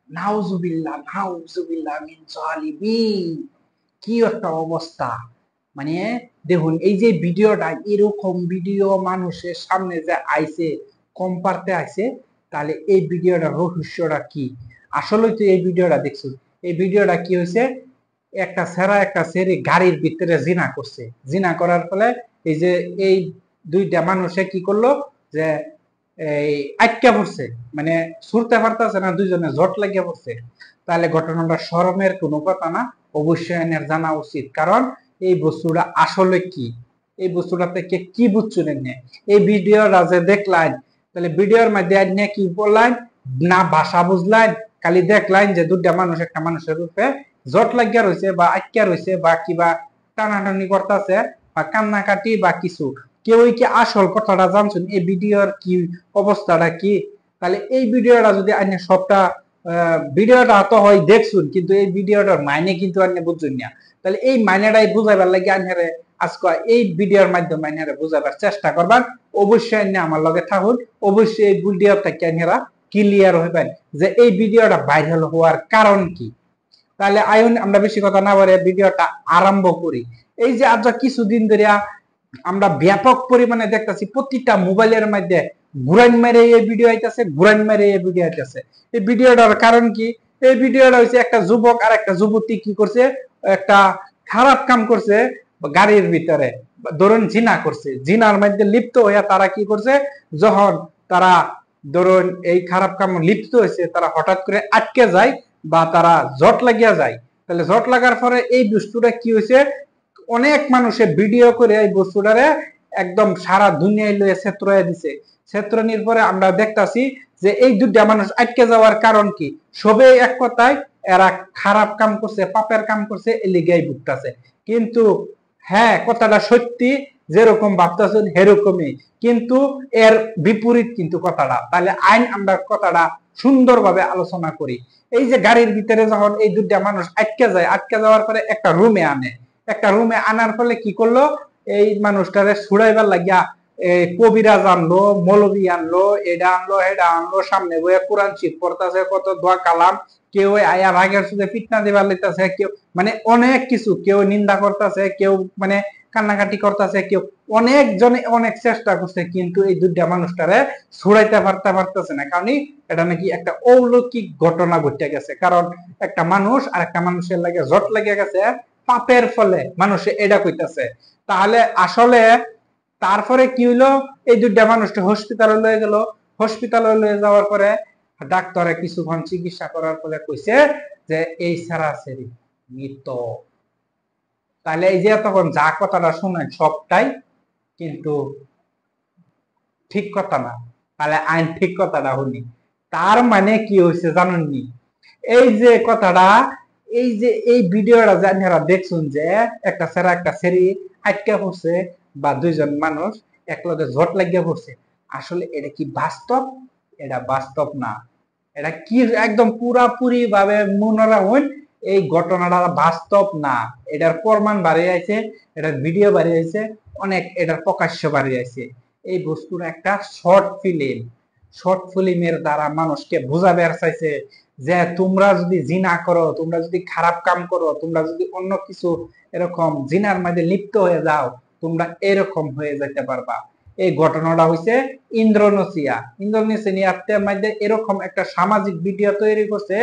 নাউজুবিল্লাহ নাউজুবিল্লাহ মিন জালিমিন। কি একটা অবস্থা! মানে দেখুন, এই যে ভিডিওটা, এরকম ভিডিও মানুষের সামনে যে আইছে, কম পারতে আইছে, তাহলে এই ভিডিওটার রহস্যটা কি? আসলে তো এই ভিডিওটা দেখছো, এই ভিডিওটা কি হয়েছে, একটা ছেঁড়া একটা ছেড়ে গাড়ির ভিতরে জিনা করছে। জিনা করার ফলে এই যে এই দুইটা মানুষে কি করলো, যে এই আটকা পড়ছে, মানে ছুটতে পারতেছে না, দুইজনে জট লাগিয়ে পড়ছে। তাহলে ঘটনাটা শরমের কোনো কথা না, অবশ্যই এনের জানা উচিত। কারণ এই বস্তুটা আসলে কি, এই বস্তুটা থেকে কি বুঝছেন এনে? এই ভিডিওটা যে দেখলেন, তাহলে ভিডিওর মধ্যে এনে কি বললেন, না ভাষা বুঝলেন, খালি দেখলেন যে দুটা মানুষ একটা মানুষের রূপে জট লাগিয়া রয়েছে বা আটকা রয়েছে বা কিবা টানাটানি করতেছে বা কান্নাকাটি বা কিছু। কেউই কি আসল কথাটা জানছেন এই ভিডিওর কি অবস্থাটা কি? তাহলে এই ভিডিওটা যদি আপনি সবটা ভিডিওটা তো হয় দেখছুন, কিন্তু এই ভিডিওটার মাইনে কিন্তু আপনি বুঝছেন না। তাহলে এই মাইনেটাই বুঝাইবার লাগে আনহারে আজকে এই ভিডিওর মাধ্যমে আনহারে বুঝাবার চেষ্টা করবার। অবশ্যই আপনি আমার লগে থাকুন, অবশ্যই এই ভিডিওটা আনহারা ক্লিয়ার হইবেন যে এই ভিডিওটা ভাইরাল হওয়ার কারণ কি। তাহলে আইন আমরা বেশি কথা না বলে ভিডিওটা আরম্ভ করি। এই যে আজ কিছুদিন ধরে আমরা ব্যাপক পরিমাণে দেখতেছি প্রতিটা মোবাইলের মধ্যে গুরান মেরে এই ভিডিও আইতাছে, গুরান মেরে এই ভিডিও আইতাছে। এই ভিডিওটার কারণ কি? এই ভিডিওটা হচ্ছে একটা যুবক আর একটা যুবতী কি করছে, একটা খারাপ কাম করছে গাড়ির ভিতরে, ধরুন জিনা করছে, জিনার মধ্যে লিপ্ত হইয়া তারা কি করছে, যখন তারা ধরুন এই খারাপ কাম লিপ্ত হয়েছে, তারা হঠাৎ করে আটকে যায় বা তারা জট লাগিয়া যায়। তাহলে জট লাগার পরে এই দুষ্টুটা কি হয়েছে, অনেক মানুষে ভিডিও করে এই বস্তুটারে একদম সারা দুনিয়ায় লয়ে ছেত্রয়ে দিছে। ছেত্রনির পরে আমরা দেখতাছি যে এই দুইটা মানুষ আটকে যাওয়ার কারণ কি, সবে এক কথায় এরা খারাপ কাম করছে, পাপের কাম করছে, এলিগাই ভুগতাছে। কিন্তু হ্যাঁ, কথাটা সত্যি, যেরকম ভাবতেছেন সেরকমই, কিন্তু এর বিপরীত কিন্তু কথাটা। তাহলে আইন আমরা কথাটা সুন্দরভাবে আলোচনা করি। এই যে গাড়ির ভিতরে যখন এই দুইটা মানুষ আটকে যায়, আটকে যাওয়ার পরে একটা রুমে আনে, একটা রুমে আনার ফলে কি করলো, এই মানুষটারে ছুড়াইবার লাগিয়া কবিরাজ আনলো, মৌলবী আনলো, এটা আনলো এটা আনলো, সামনে বইয়া কোরআন শীত পড়তেছে, কত দোয়া কালাম, কেউ আয়া ভাগের সুদে ফিটনা দিবার লইতেছে, কেউ মানে অনেক কিছু, কেউ নিন্দা করতেছে, কেউ মানে কান্নাকাটি করতেছে, কেউ অনেক জনে অনেক চেষ্টা করছে, কিন্তু এই দুইটা মানুষটারে ছুড়াইতে পারতেছে না। কারণ এটা নাকি একটা অলৌকিক ঘটনা ঘটে গেছে। কারণ একটা মানুষ আর একটা মানুষের লাগে জট লেগে গেছে পাপের ফলে, মানুষে এটা কইতাছে। তাহলে আসলে তারপরে কি হইলো, এই দুইটা মানুষটা হসপিটালে লয়ে গেল। হসপিটালে লয়ে যাওয়ার পরে ডাক্তারে কিছুক্ষণ চিকিৎসা করার ফলে কইছে যে এই সারাসারি মৃত। তাহলে এই যে তখন যা কথাটা শুনেন সবটাই কিন্তু ঠিক কথা না। তাহলে আইন ঠিক কথাটা শুনি, তার মানে কি হয়েছে জানেননি? এই যে কথাটা, এই যে এই ভিডিওটা যে আপনারা দেখছেন, যে একটা ছেড়া একটা ছেড়ি আটকে পড়ছে বা দুইজন মানুষ একলগে জট লাগিয়ে পড়ছে, আসলে এটা কি বাস্তব? এটা বাস্তব না। এটা কি একদম পুরাপুরি ভাবে মনে রাখুন, এই ঘটনাটা বাস্তব না। এটার প্রমাণ বাড়িয়ে আছে, এটার ভিডিও বাড়িয়ে আছে, অনেক এটার প্রকাশ্য বাড়িয়ে আছে। এই বস্তুর একটা শর্ট ফিল্ম, শর্ট ফিল্মের দ্বারা মানুষকে বোঝাবে চাইছে যে তোমরা যদি জিনা করো, তোমরা যদি খারাপ কাম করো, তোমরা যদি অন্য কিছু এরকম জিনার মধ্যে লিপ্ত হয়ে যাও, তোমরা এরকম হয়ে যেতে পারবা। এই ঘটনাটা হয়েছে ইন্দোনেশিয়া। ইন্দোনেশিয়ার মধ্যে এরকম একটা সামাজিক ভিডিও তৈরি করছে,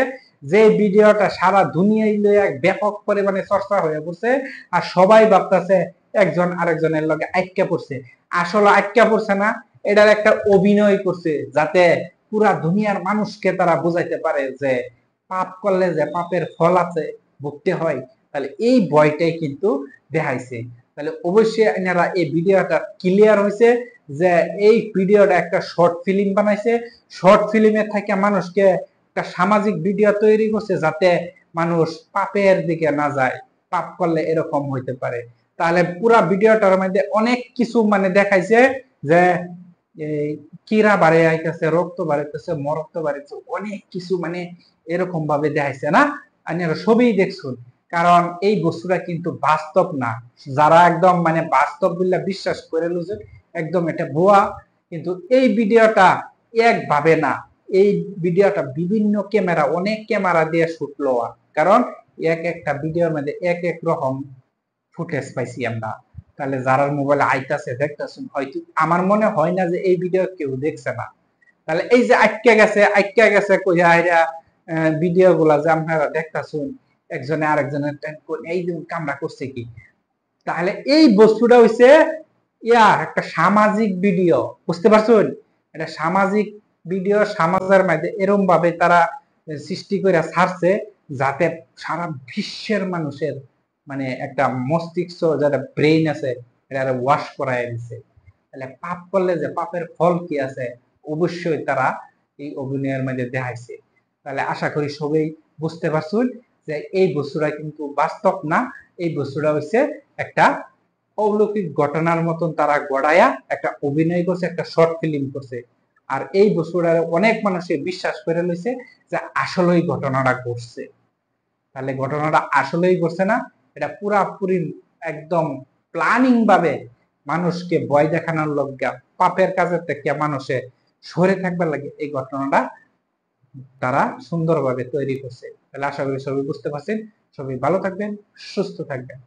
যে ভিডিওটা সারা দুনিয়ায় ব্যাপক পরিমাণে চর্চা হয়ে পড়ছে। আর সবাই ভাবতেছে একজন আরেকজনের লগে আটকে পড়ছে। আসলে আটকে পড়ছে না, এটার একটা অভিনয় করছে, যাতে পুরা দুনিয়ার মানুষকে তারা বুঝাইতে পারে যে পাপ করলে যে পাপের ফল আছে, ভুগতে হয়। তাহলে এই ভয়টাই কিন্তু দেখাইছে। তাহলে অবশ্যই এনারা এই ভিডিওটা ক্লিয়ার হয়েছে যে এই ভিডিওটা একটা শর্ট ফিল্ম বানাইছে। শর্ট ফিল্মের থেকে মানুষকে একটা সামাজিক ভিডিও তৈরি করছে, যাতে মানুষ পাপের দিকে না যায়, পাপ করলে এরকম হইতে পারে। তাহলে পুরা ভিডিওটার মধ্যে অনেক কিছু মানে দেখাইছে যে কিরা বাড়ে আইতেছে, রক্ত বাড়াইতেছে, মরক্ত বাড়াইছে, অনেক কিছু মানে এরকম ভাবে দেখাইছে না, আপনারা সবই দেখছুন। কারণ এই বস্তুটা কিন্তু বাস্তব না। যারা একদম মানে বাস্তব বলে বিশ্বাস করে লুছে, একদম এটা ভুয়া। কিন্তু এই ভিডিওটা একভাবে না, এই ভিডিওটা বিভিন্ন ক্যামেরা, অনেক ক্যামেরা দিয়ে শুট লওয়া, কারণ এক একটা ভিডিওর মধ্যে এক এক রকম ফুটেজ পাইছি আমরা। তাহলে যারা মোবাইলে আইতাছে দেখতেছেন, হয়তো আমার মনে হয় না যে এই ভিডিও কেউ দেখছে না। তাহলে এই যে আটকে গেছে কইয়া এরা ভিডিও গুলা যে আপনারা দেখতেছেন, একজনে আরেকজনের এই যে কামড়া করছে কি, তাহলে এই বস্তুটা হইছে একটা সামাজিক ভিডিও, বুঝতে পারছেন? এটা সামাজিক ভিডিও, সমাজের মধ্যে এরকম ভাবে তারা সৃষ্টি করে ছাড়ছে যাতে সারা বিশ্বের মানুষের মানে একটা মস্তিষ্ক, যারা ব্রেইন আছে, এটা ওয়াশ করায় দিছে। তাহলে পাপ করলে যে পাপের ফল কি আছে, অবশ্যই তারা এই অভিনয়ের মধ্যে দেখাইছে। তাহলে আশা করি সবাই বুঝতে পারছেন যে এই বস্তুটা কিন্তু বাস্তব না, এই বস্তুটা হচ্ছে একটা অলৌকিক ঘটনার মতন তারা গড়ায়া একটা অভিনয় করছে, একটা শর্ট ফিল্ম করছে। আর এই বস্তুটা অনেক মানুষে বিশ্বাস করে লইছে যে আসলেই ঘটনাটা ঘটছে। তাহলে ঘটনাটা আসলেই ঘটছে না, এটা পুরাপুরি একদম প্ল্যানিং ভাবে মানুষকে ভয় দেখানোর লজ্ঞা, পাপের কাজের থেকে মানুষে সরে থাকবার লাগে এই ঘটনাটা তারা সুন্দরভাবে তৈরি করছে। তাহলে আশা করি সবাই বুঝতে পারছেন। সবাই ভালো থাকবেন, সুস্থ থাকবেন।